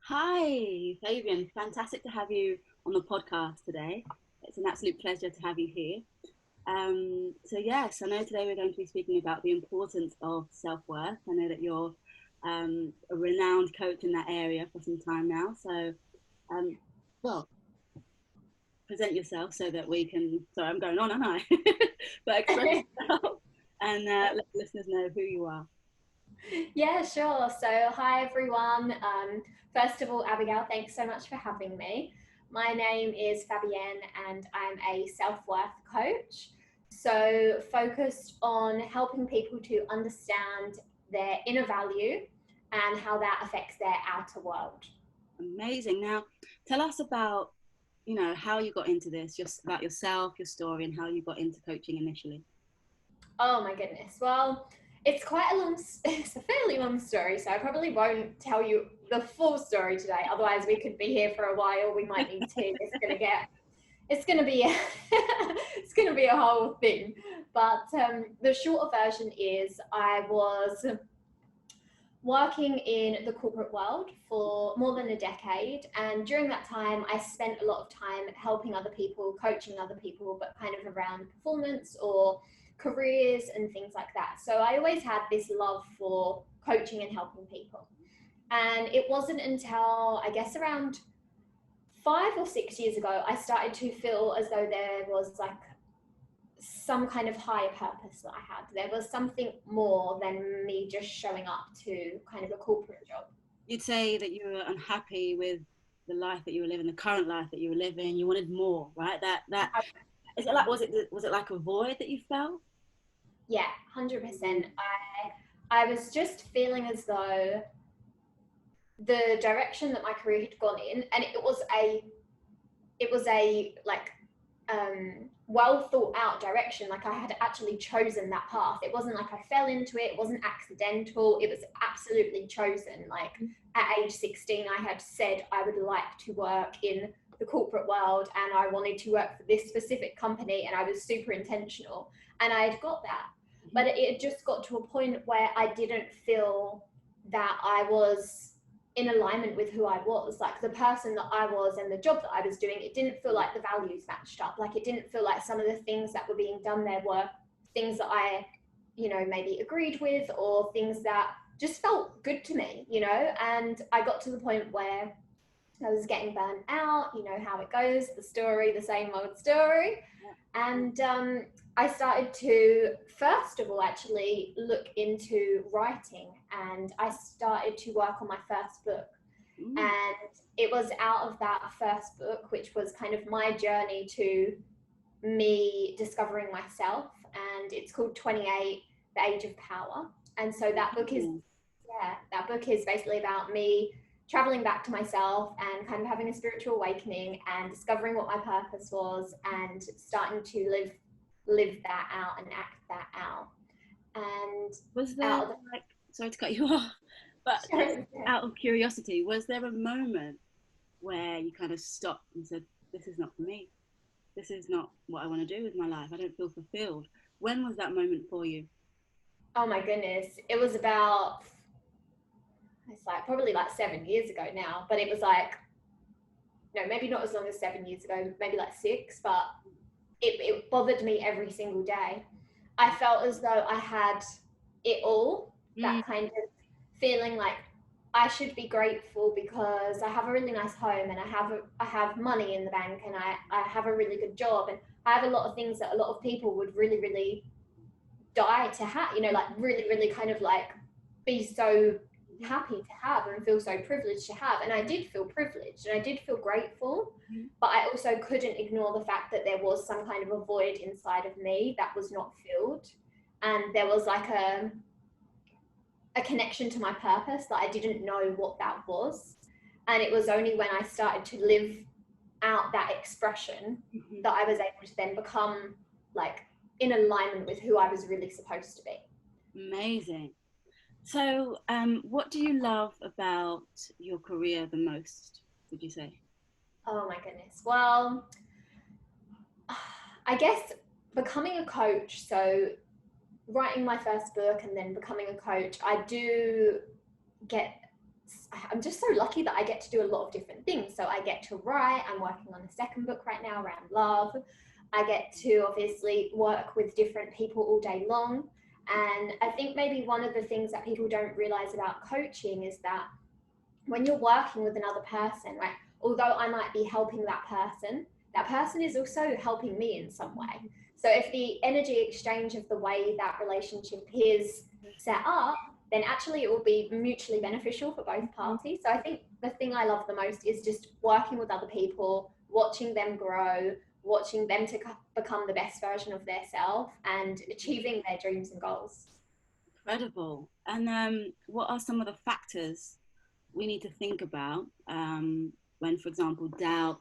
Hi, Fabienne. Fantastic to have you on the podcast today. It's an absolute pleasure to have you here. Yes, I know today we're going to be speaking about the importance of self-worth. I know that you're a renowned coach in that area for some time now. Um, well, present yourself so that we can. Sorry, I'm going on, aren't I? But express yourself and let the listeners know who you are. Yeah, sure. So, hi everyone. First of all, Abigail, thanks so much for having me. My name is Fabienne, and I'm a self worth coach. So, focused on helping people to understand their inner value and how that affects their outer world. Amazing. Now, tell us about how you got into this, just about yourself, your story, and how you got into coaching initially. Oh my goodness. Well, it's quite a long, it's a fairly long story, so I probably won't tell you the full story today. Otherwise, we could be here for a while. We might need to. It's gonna be, it's gonna be a whole thing. But the shorter version is I was working in the corporate world for more than a decade. And during that time, I spent a lot of time helping other people, coaching other people, but kind of around performance or careers and things like that. So I always had this love for coaching and helping people. And it wasn't until, I guess, around 5 or 6 years ago, I started to feel as though there was like some kind of higher purpose that I had. There was something more than me just showing up to kind of a corporate job. You'd say that you were unhappy with the life that you were living, the current life that you were living. You wanted more, right? That is it. Like was it like a void that you felt? Yeah, 100%. I was just feeling as though the direction that my career had gone in, and it was a like well thought out direction. Like I had actually chosen that path. It wasn't like I fell into it. It wasn't accidental. It was absolutely chosen. Like at age 16, I had said I would like to work in the corporate world and I wanted to work for this specific company, and I was super intentional and I had got that. But it just got to a point where I didn't feel that I was in alignment with who I was, like the person that I was and the job that I was doing. It didn't feel like the values matched up. Like it didn't feel like some of the things that were being done there were things that I, maybe agreed with, or things that just felt good to me, and I got to the point where I was getting burnt out. You know how it goes, the story, the same old story. And I started to, first of all, actually look into writing, and I started to work on my first book. Mm. And it was out of that first book, which was kind of my journey to me discovering myself. And it's called 28, The Age of Power. And so that book is basically about me traveling back to myself and kind of having a spiritual awakening and discovering what my purpose was and starting to live that out and act that out. And Was there out of like, sorry to cut you off, but just the out of curiosity, was there a moment where you kind of stopped and said, "This is not for me. This is not what I want to do with my life. I don't feel fulfilled." When was that moment for you? Oh my goodness, it was about, it's like probably like 7 years ago now, but it was like, no, maybe not as long as 7 years ago, maybe like six, but it bothered me every single day. I felt as though I had it all, Mm. that kind of feeling like I should be grateful because I have a really nice home, and I have money in the bank, and I have a really good job, and I have a lot of things that a lot of people would really, really die to have, like really, really kind of like be so happy to have and feel so privileged to have. And I did feel privileged and I did feel grateful, but I also couldn't ignore the fact that there was some kind of a void inside of me that was not filled. And there was like a connection to my purpose that I didn't know what that was. And it was only when I started to live out that expression Mhm. that I was able to then become like in alignment with who I was really supposed to be. Amazing. So, what do you love about your career the most, would you say? Oh my goodness. Well, I guess becoming a coach, so writing my first book and then becoming a coach, I do get I'm just so lucky that I get to do a lot of different things. So I get to write. I'm working on the second book right now around love. I get to obviously work with different people all day long. And I think maybe one of the things that people don't realize about coaching is that when you're working with another person, right, although I might be helping that person is also helping me in some way. So if the energy exchange of the way that relationship is set up, then actually it will be mutually beneficial for both parties. So I think the thing I love the most is just working with other people, watching them grow, watching them to become the best version of their self and achieving their dreams and goals. Incredible. And what are some of the factors we need to think about when, for example, doubt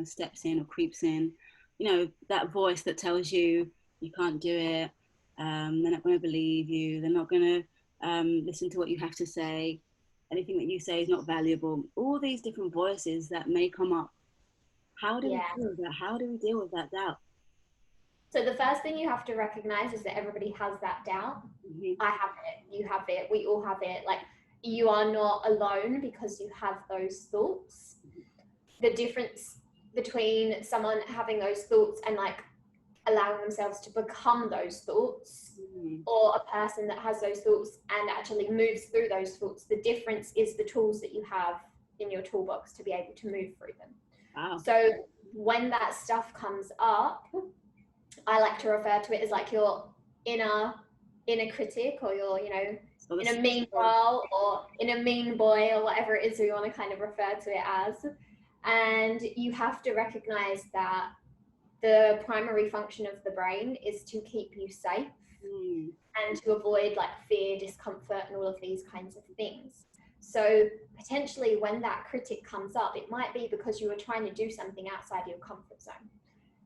steps in or creeps in? That voice that tells you you can't do it, they're not going to believe you, they're not going to listen to what you have to say, anything that you say is not valuable. All these different voices that may come up. How do we deal with that? How do we deal with that doubt? So the first thing you have to recognize is that everybody has that doubt. I have it, you have it, we all have it. Like, you are not alone because you have those thoughts. The difference between someone having those thoughts and like allowing themselves to become those thoughts, or a person that has those thoughts and actually moves through those thoughts, the difference is the tools that you have in your toolbox to be able to move through them. Wow. So when that stuff comes up, I like to refer to it as like your inner critic, or your, inner mean girl, or inner mean boy, or whatever it is we want to kind of refer to it as. And you have to recognize that the primary function of the brain is to keep you safe and to avoid like fear, discomfort, and all of these kinds of things. So potentially when that critic comes up, it might be because you were trying to do something outside your comfort zone.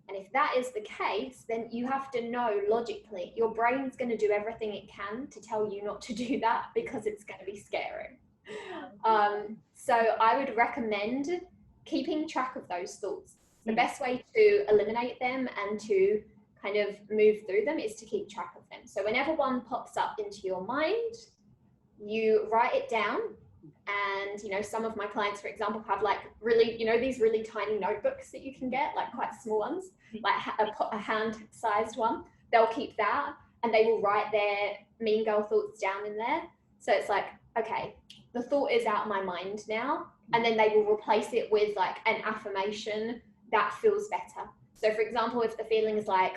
And if that is the case, then you have to know logically, your brain's going to do everything it can to tell you not to do that because it's going to be scary. So I would recommend keeping track of those thoughts. The best way to eliminate them and to kind of move through them is to keep track of them. So whenever one pops up into your mind, you write it down. And, some of my clients, for example, have like really, these really tiny notebooks that you can get, like quite small ones, like a hand-sized one. They'll keep that and they will write their mean girl thoughts down in there. So it's like, okay, the thought is out of my mind now. And then they will replace it with like an affirmation that feels better. So for example, if the feeling is like,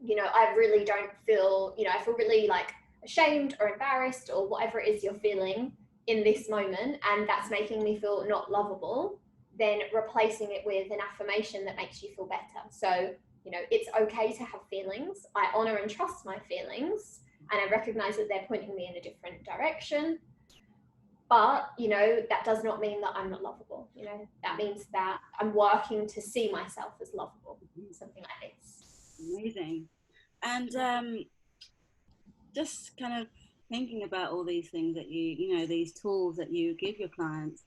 I really don't feel, I feel really like ashamed or embarrassed or whatever it is you're feeling in this moment, and that's making me feel not lovable, then replacing it with an affirmation that makes you feel better. So, it's okay to have feelings. I honor and trust my feelings, and I recognize that they're pointing me in a different direction. But, that does not mean that I'm not lovable. That means that I'm working to see myself as lovable, something like this. Amazing. And just kind of thinking about all these things that these tools that you give your clients,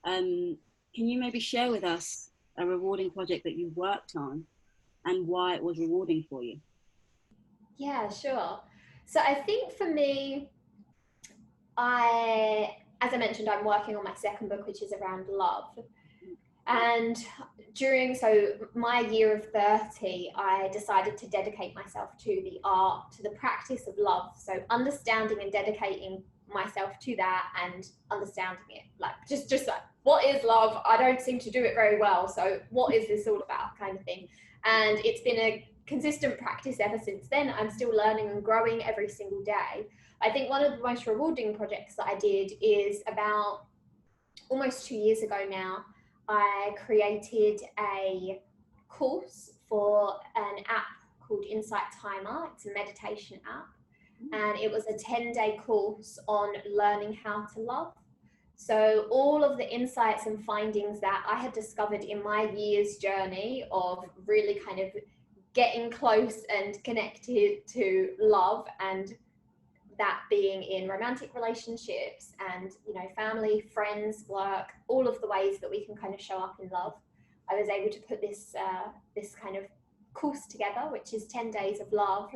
can you maybe share with us a rewarding project that you worked on and why it was rewarding for you? Yeah, sure. So I think for me, as I mentioned, I'm working on my second book, which is around love. And so my year of 30, I decided to dedicate myself to the art, to the practice of love. So understanding and dedicating myself to that and understanding it. Like, just like, what is love? I don't seem to do it very well. So what is this all about, kind of thing? And it's been a consistent practice ever since then. I'm still learning and growing every single day. I think one of the most rewarding projects that I did is about almost 2 years ago now. I created a course for an app called Insight Timer. It's a meditation app. And it was a 10-day course on learning how to love. So all of the insights and findings that I had discovered in my year's journey of really kind of getting close and connected to love, and that being in romantic relationships and, family, friends, work, all of the ways that we can kind of show up in love. I was able to put this kind of course together, which is 10 days of love,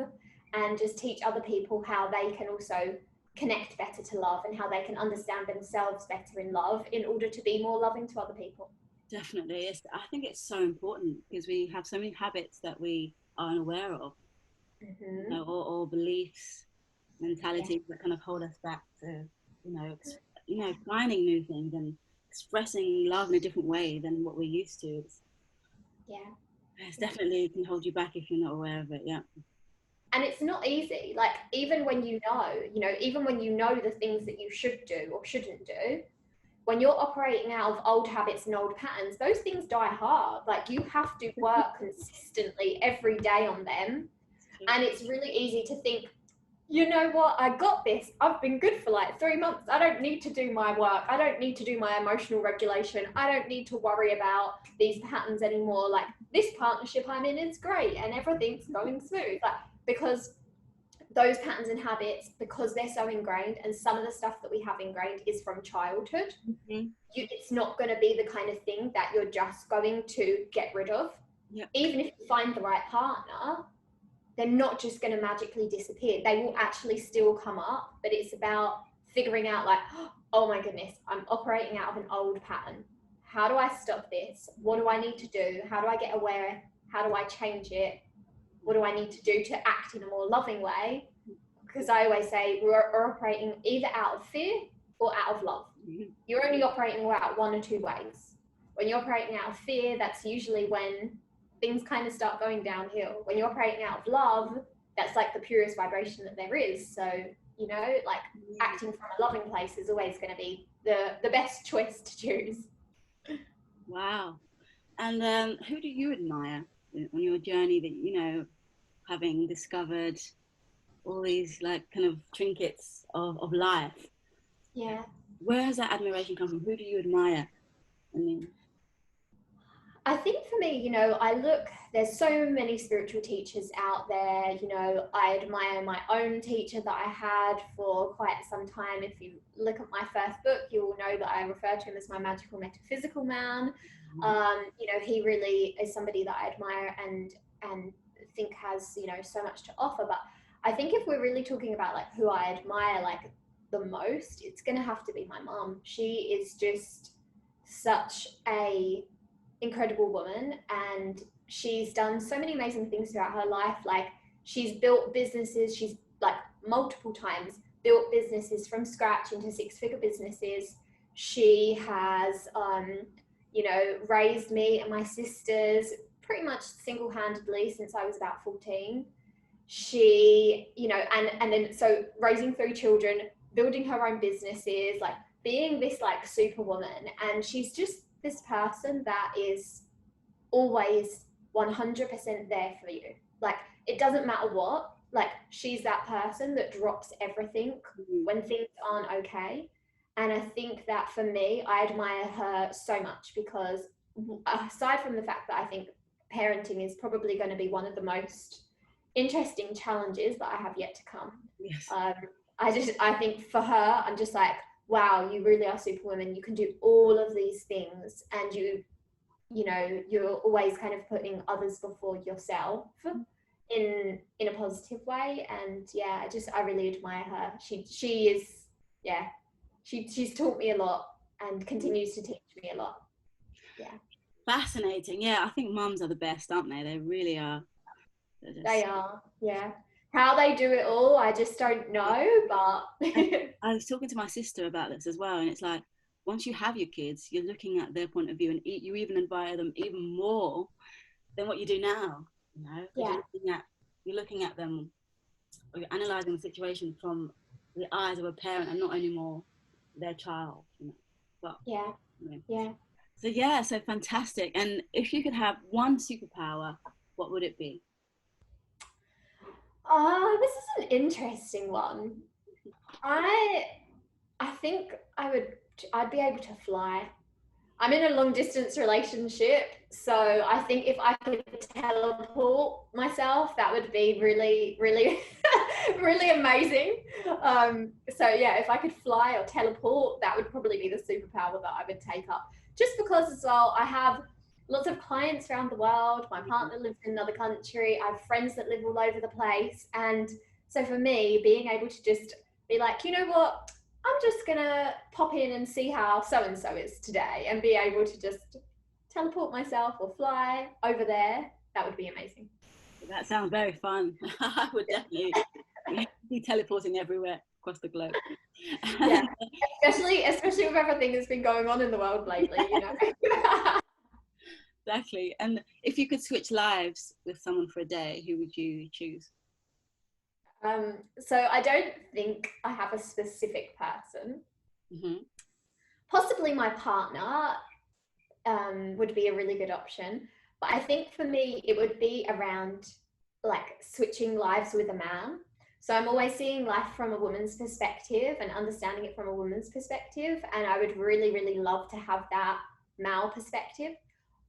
and just teach other people how they can also connect better to love and how they can understand themselves better in love in order to be more loving to other people. Definitely. I think it's so important because we have so many habits that we are unaware of, Mm-hmm. or beliefs, mentalities that kind of hold us back to, finding new things and expressing love in a different way than what we're used to. It's definitely can hold you back if you're not aware of it. Yeah. And it's not easy. Like, even when even when you know the things that you should do or shouldn't do, when you're operating out of old habits and old patterns, those things die hard. Like, you have to work consistently every day on them. And it's really easy to think, you know what, I got this. I've been good for like 3 months. I don't need to do my work. I don't need to do my emotional regulation. I don't need to worry about these patterns anymore. Like, this partnership I'm in is great and everything's going smooth. Like, because those patterns and habits, because they're so ingrained, and some of the stuff that we have ingrained is from childhood, it's not going to be the kind of thing that you're just going to get rid of. Even if you find the right partner, they're not just going to magically disappear. They will actually still come up, but it's about figuring out, like, oh my goodness, I'm operating out of an old pattern. How do I stop this? What do I need to do? How do I get aware? How do I change it? What do I need to do to act in a more loving way? Because I always say we're operating either out of fear or out of love. You're only operating out one or two ways. When you're operating out of fear, that's usually when things kind of start going downhill. When you're operating out of love, that's like the purest vibration that there is. So, like, acting from a loving place is always going to be the best choice to choose. Wow. And who do you admire on your journey that, having discovered all these like kind of trinkets of life? Yeah. Where has that admiration come from? Who do you admire? I think for me, there's so many spiritual teachers out there. I admire my own teacher that I had for quite some time. If you look at my first book, you will know that I refer to him as my magical metaphysical man. He really is somebody that I admire and think has, so much to offer. But I think if we're really talking about like who I admire like the most, it's going to have to be my mum. She is just such a incredible woman, and she's done so many amazing things throughout her life. Like, she's built businesses, she's like multiple times built businesses from scratch into 6-figure businesses. She has raised me and my sisters pretty much single-handedly since I was about 14. She, and then so raising 3 children, building her own businesses, like being this like superwoman. And she's just this person that is always 100% there for you. Like, it doesn't matter what, like, she's that person that drops everything when things aren't okay. And I think that for me, I admire her so much because, aside from the fact that I think parenting is probably going to be one of the most interesting challenges that I have yet to come. Yes. I think for her, I'm just like, wow, you really are superwoman. You can do all of these things, and you're always kind of putting others before yourself in a positive way. And yeah, I really admire her. She is, yeah, she's taught me a lot and continues to teach me a lot. Yeah. Fascinating. Yeah, I think mums are the best, aren't they? They really are. They are, yeah. How they do it all, I just don't know, but I was talking to my sister about this as well, and it's like, once you have your kids, you're looking at their point of view, and you even admire them even more than what you do now. Yeah. You're looking at them, or you're analysing the situation from the eyes of a parent and not anymore their child. But yeah. So fantastic. And if you could have one superpower, what would it be? This is an interesting one. I think I'd be able to fly. I'm in a long distance relationship, so I think if I could teleport myself, that would be really, really, really amazing. So yeah, if I could fly or teleport, that would probably be the superpower that I would take up. Just because as well, I have lots of clients around the world. My partner lives in another country. I have friends that live all over the place. And so for me, being able to just be like, you know what, I'm just gonna pop in and see how so and so is today, and be able to just teleport myself or fly over there. That would be amazing. That sounds very fun. I would definitely be teleporting everywhere across the globe. Yeah, especially with everything that's been going on in the world lately, you know. Exactly. And if you could switch lives with someone for a day, who would you choose? So I don't think I have a specific person. Mm-hmm. Possibly my partner would be a really good option. But I think for me, it would be around like switching lives with a man. So I'm always seeing life from a woman's perspective and understanding it from a woman's perspective. And I would really, really love to have that male perspective.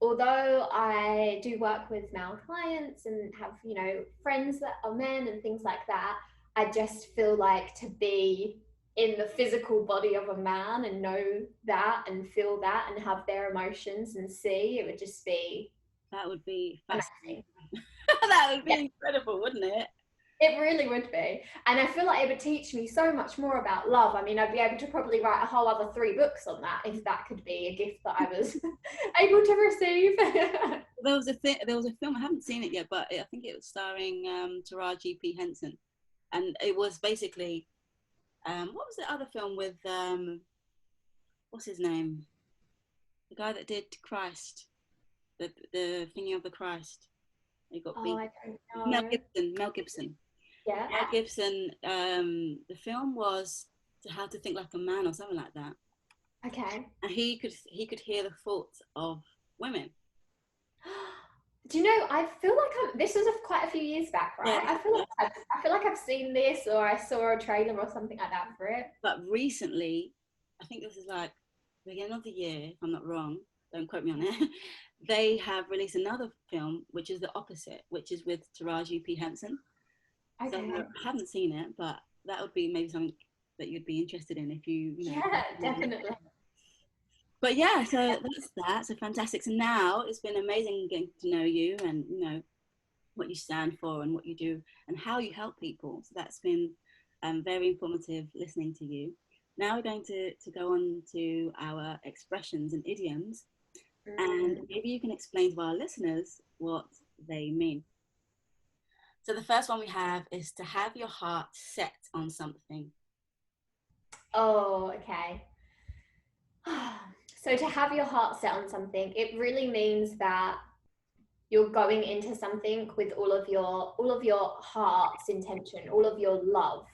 Although I do work with male clients and have, you know, friends that are men and things like that, I just feel like to be in the physical body of a man and know that and feel that and have their emotions and see, it would just be That would be fascinating. amazing. That would be Yeah, incredible, wouldn't it? it really would be. And I feel like it would teach me so much more about love. I mean, I'd be able to probably write a whole other 3 books on that if that could be a gift that I was able to receive. There was a film, I haven't seen it yet, but I think it was starring Taraji P. Henson. And it was basically, what was the other film with, what's his name? The guy that did Christ, the thingy of the Christ. He got beat. Oh, I don't know. Mel Gibson. Yeah. Mel Gibson, the film was How to Think Like a Man or something like that. Okay. And he could hear the thoughts of women. Do you know, I feel like this was quite a few years back, right? Yeah. I feel like I've seen this, or I saw a trailer or something like that for it. But recently, I think this is like the beginning of the year, if I'm not wrong, don't quote me on it, they have released another film, which is the opposite, which is with Taraji P. Henson. Okay. So I haven't seen it, but that would be maybe something that you'd be interested in if you know. Yeah, definitely. But yeah, so that's that. So fantastic. So now it's been amazing getting to know you and, you know, what you stand for and what you do and how you help people. So that's been very informative listening to you. Now we're going to go on to our expressions and idioms. And maybe you can explain to our listeners what they mean. So the first one we have is to have your heart set on something. Oh, okay. So to have your heart set on something, it really means that you're going into something with all of your heart's intention, all of your love.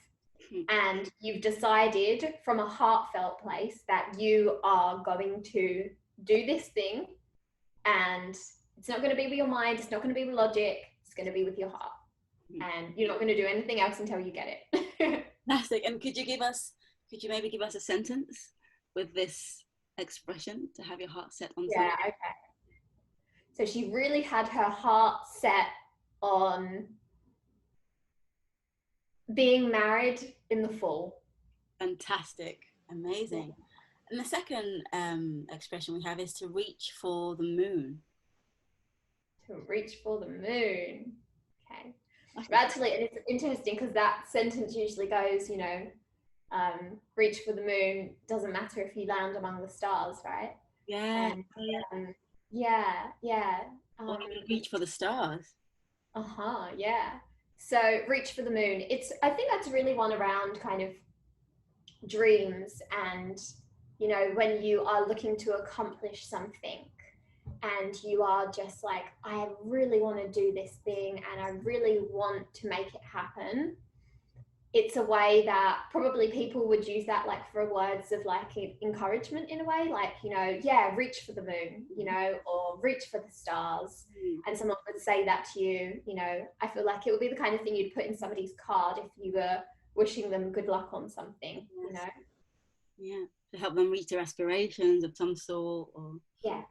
And you've decided from a heartfelt place that you are going to do this thing, and it's not going to be with your mind, it's not going to be with logic, it's going to be with your heart. And you're not going to do anything else until you get it. Fantastic. And could you maybe give us a sentence with this expression, to have your heart set on something? Yeah, okay. So she really had her heart set on being married in the fall. Fantastic. Amazing. And the second expression we have is to reach for the moon. To reach for the moon. Okay. Actually, and it's interesting because that sentence usually goes, you know, reach for the moon, doesn't matter if you land among the stars, right? Yeah. Yeah. Or reach for the stars. Yeah. So reach for the moon. I think that's really one around kind of dreams and, you know, when you are looking to accomplish something and you are just like, I really want to do this thing and I really want to make it happen. It's a way that probably people would use that like for words of like encouragement in a way, like, you know, yeah, reach for the moon, you know, or reach for the stars. And someone would say that to you, you know, I feel like it would be the kind of thing you'd put in somebody's card if you were wishing them good luck on something, you know. Yeah, to help them reach their aspirations of some sort. Or yeah,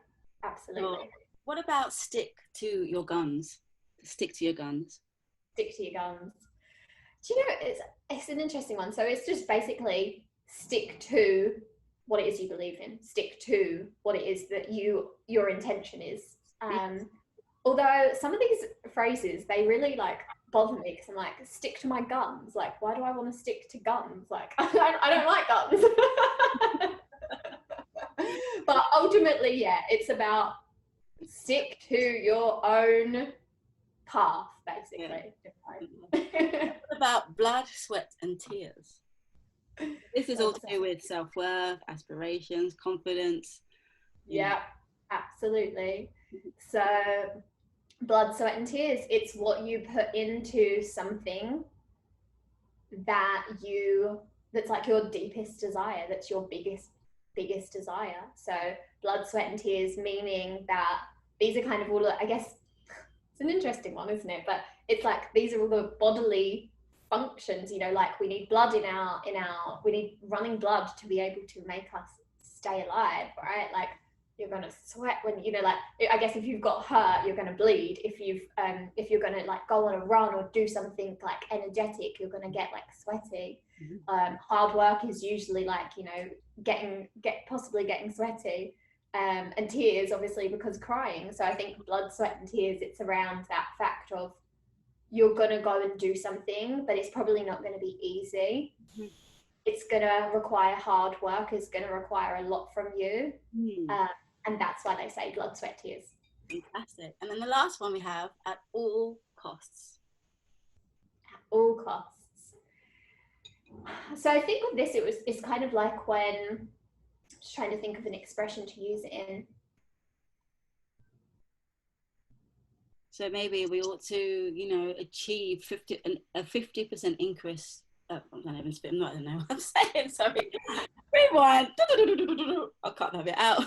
absolutely. So what about stick to your guns? Stick to your guns. Stick to your guns. Do you know, it's an interesting one. So it's just basically stick to what it is you believe in. Stick to what it is that your intention is. Although some of these phrases, they really like bother me because I'm like, stick to my guns. Like, why do I want to stick to guns? Like, I don't like guns. But ultimately, yeah, it's about stick to your own path, basically. What about blood, sweat, and tears? This is all to do with self-worth, aspirations, confidence. Yeah, absolutely. So blood, sweat, and tears, it's what you put into something that's like your deepest desire, that's your biggest desire. So blood, sweat, and tears, meaning that these are kind of all, I guess it's an interesting one, isn't it? But it's like these are all the bodily functions, you know, like we need blood we need running blood to be able to make us stay alive, right? Like you're gonna sweat when, you know, like I guess if you've got hurt, you're gonna bleed. If you're gonna like go on a run or do something like energetic, you're gonna get like sweaty. Hard work is usually like, you know, possibly getting sweaty. And tears, obviously, because crying. So I think blood, sweat, and tears, it's around that fact of you're going to go and do something, but it's probably not going to be easy. Mm-hmm. It's going to require hard work. It's going to require a lot from you. And that's why they say blood, sweat, tears. Fantastic. And then the last one we have, at all costs. At all costs. So I think with this, it's kind of like when, just trying to think of an expression to use it in. So maybe we ought to, you know, achieve a 50% increase. Oh, I don't even spit. I don't know what I'm saying. Sorry. Rewind. I'll cut that bit out.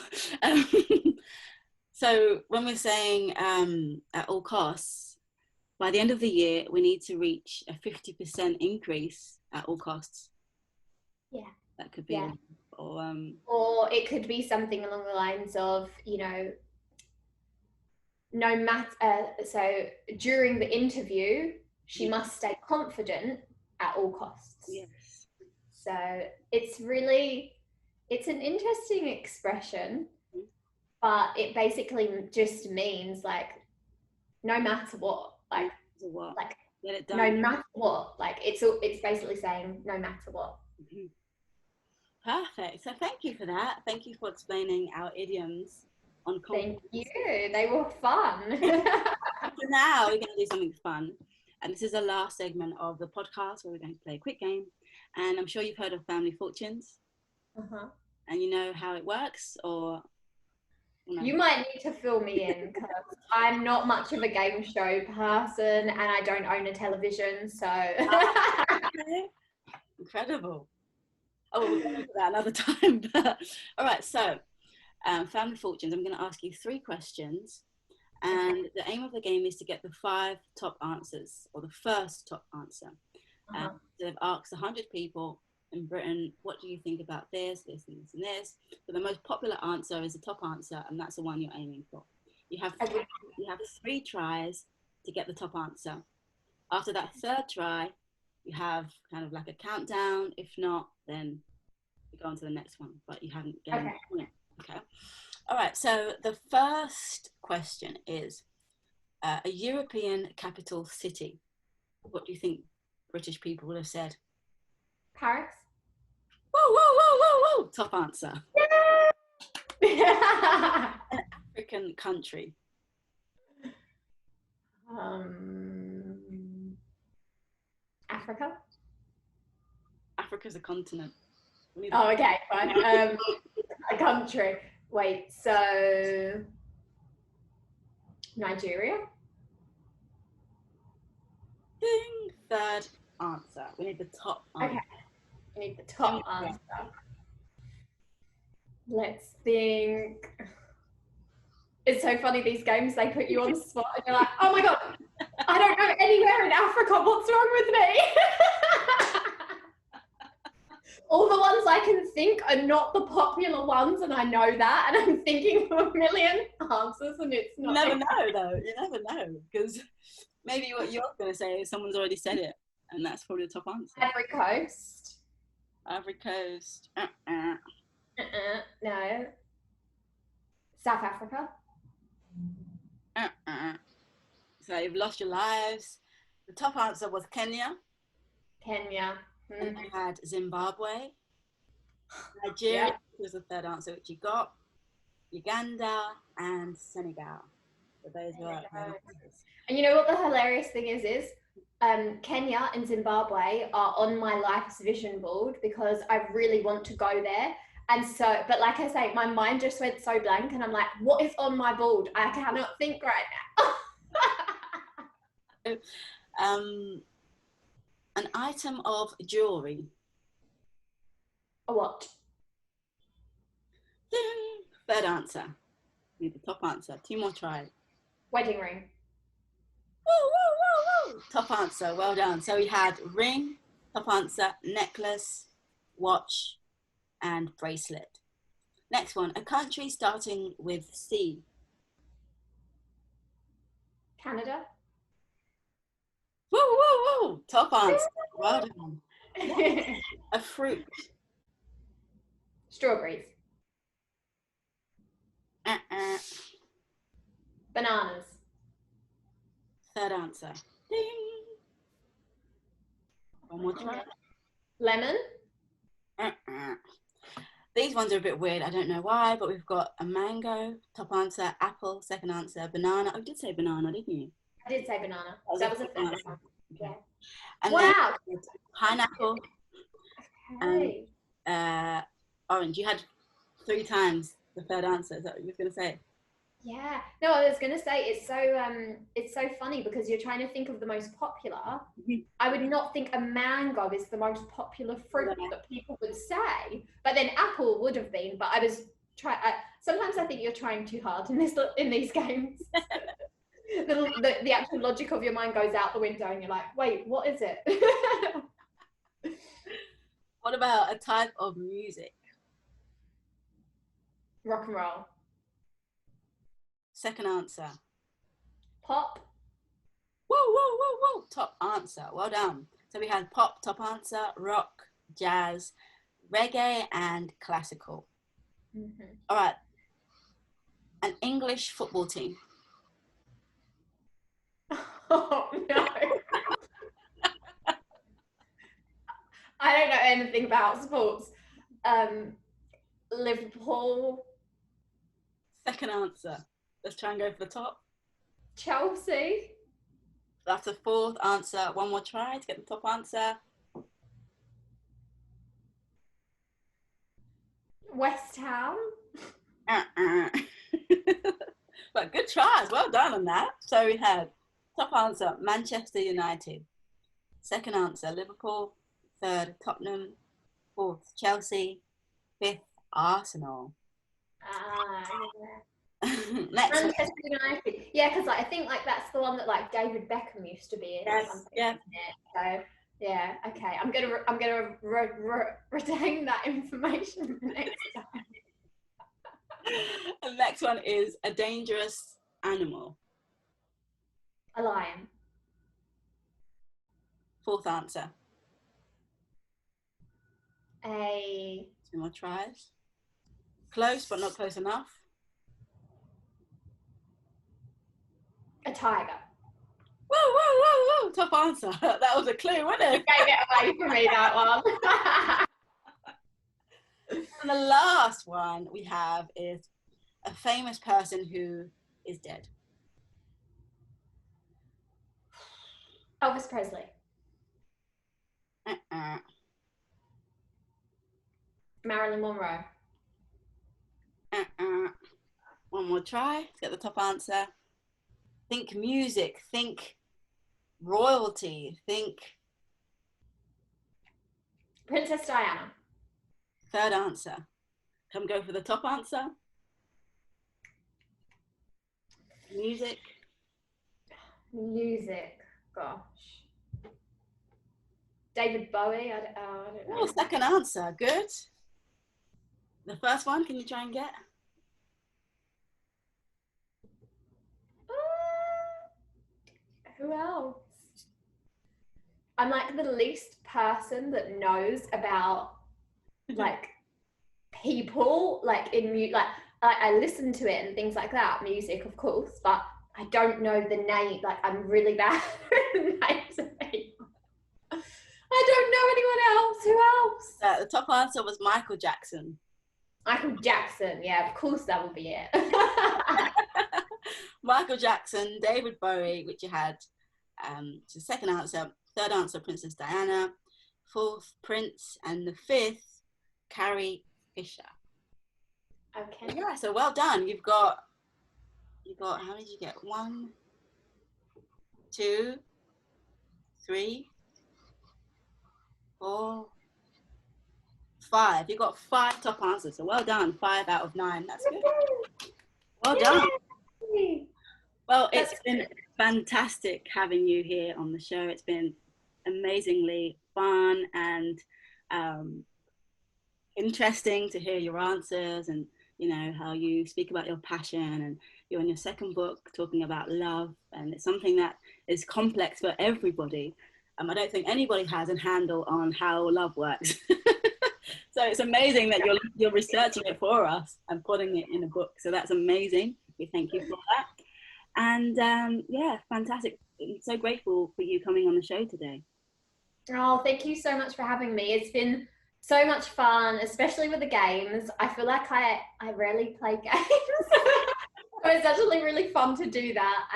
So when we're saying at all costs, by the end of the year, we need to reach a 50% increase at all costs. Yeah. That could be. Yeah. Or it could be something along the lines of, you know, no matter, so during the interview, she must stay confident at all costs. Yes. So it's an interesting expression, but it basically just means like, no matter what, like, get it done. No matter what, like it's basically saying no matter what. Mm-hmm. Perfect. So thank you for that. Thank you for explaining our idioms on confidence. Thank you. They were fun. So now we're going to do something fun. And this is the last segment of the podcast where we're going to play a quick game. And I'm sure you've heard of Family Fortunes. Uh-huh. And you know how it works, or... You might need to fill me in because I'm not much of a game show person and I don't own a television, so... Okay. Incredible. Oh, we'll go into that another time. All right, so Family Fortunes, I'm going to ask you 3 questions. And the aim of the game is to get the 5 top answers, or the first top answer. So they've asked 100 people in Britain, what do you think about this, this, and this, and this? But the most popular answer is the top answer, and that's the one you're aiming for. You have 3 tries to get the top answer. After that 3rd try, you have kind of like a countdown. If not, then you go on to the next one, but you haven't gained a point. Okay. All right, so the first question is a European capital city. What do you think British people would have said? Paris. Whoa, whoa, whoa, whoa, whoa. Top answer. Yeah. An African country. Africa. Africa's a continent. Oh, okay, fine. A country. Wait, so Nigeria? Ding. 3rd answer. We need the top answer. Okay. We need the top answer. Let's think. It's so funny, these games, they put you on the spot and you're like, oh my God, I don't know anywhere in Africa. What's wrong with me? All the ones I can think are not the popular ones, and I know that, and I'm thinking of a million answers, and it's not. You never know, though. You never know, because maybe what you're going to say is someone's already said it, and that's probably the top answer. Ivory Coast. Ivory Coast. No. South Africa. So you've lost your lives. The top answer was Kenya. Kenya. And you had Zimbabwe. Nigeria was the third answer, which you got. Uganda and Senegal. So those were answers. And you know what the hilarious thing is Kenya and Zimbabwe are on my life's vision board because I really want to go there. And so, but like I say, my mind just went so blank and I'm like, what is on my board? I cannot think right now. An item of jewelry. A what? Third answer. Need the top answer. 2 more tries. Wedding ring. Woo, woo, woo, woo. Top answer. Well done. So we had ring, top answer, necklace, watch, and bracelet. Next one. A country starting with C. Canada. Woo, woo, woo. Top answer. Well done. A fruit. Strawberries. Bananas. Third answer. Ding. One more try. Lemon. These ones are a bit weird. I don't know why, but we've got a mango. Top answer. Apple. Second answer. Banana. Oh, you did say banana, didn't you? I did say banana. That was a third one. Yeah. And wow. Then pineapple. Okay. And orange. You had 3 times the third answer. Is that what you were going to say? Yeah. No, I was going to say it's so funny because you're trying to think of the most popular. I would not think a mango is the most popular fruit that people would say, but then apple would have been. But I was sometimes I think you're trying too hard in these games. the actual logic of your mind goes out the window, and you're like, wait, what is it? What about a type of music? Rock and roll. Second answer. Pop. Woo, woo, woo, woo. Top answer. Well done. So we had pop, top answer, rock, jazz, reggae, and classical. Mm-hmm. All right. An English football team. Oh, no. I don't know anything about sports. Liverpool. Second answer. Let's try and go for the top. Chelsea. That's a fourth answer. One more try to get the top answer. West Ham. But good tries. Well done on that. So we had top answer, Manchester United. Second answer, Liverpool. Third, Tottenham. Fourth, Chelsea. Fifth, Arsenal. Next Manchester United. Yeah, because I think that's the one that David Beckham used to be in. Yes, yeah. So yeah, okay. I'm gonna retain that information for next time. The next one is a dangerous animal. A lion. Fourth answer. 2 more tries. Close, but not close enough. A tiger. Woo, woo, woo, woo. Top answer. That was a clue, wasn't it? You gave it away for me, that one. And the last one we have is a famous person who is dead. Elvis Presley. Marilyn Monroe. One more try to get the top answer. Think music, think royalty, think... Princess Diana. Third answer. Come go for the top answer. Music. Music. Gosh. David Bowie. I don't know. Oh, second answer. Good. The first one, can you try and get? Who else? I'm the least person that knows about people in I listen to it and things like that, music of course, but I don't know the name. Like, I'm really bad with names of people. I don't know anyone else. Who else? The top answer was Michael Jackson. Michael Jackson. Yeah, of course that would be it. Michael Jackson, David Bowie, which you had. So second answer. Third answer, Princess Diana. Fourth, Prince. And the fifth, Carrie Fisher. Okay. Yeah, so well done. You got, how many did you get? 1, 2, 3, 4, 5. You got 5 top answers. So well done. 5 out of 9. That's good. Well done. Yay. Well, it's been fantastic having you here on the show. It's been amazingly fun and interesting to hear your answers, and how you speak about your passion, and you're in your second book talking about love, and it's something that is complex for everybody. I don't think anybody has a handle on how love works. So it's amazing that you're researching it for us and putting it in a book. So that's amazing. We thank you for that. And yeah, fantastic. I'm so grateful for you coming on the show today. Oh, thank you so much for having me. It's been so much fun, especially with the games. I feel like I rarely play games. So it's actually really fun to do that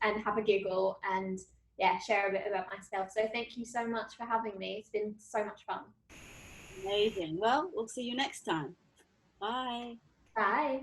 and have a giggle and yeah, share a bit about myself. So thank you so much for having me. It's been so much fun. Amazing. Well, we'll see you next time. Bye. Bye.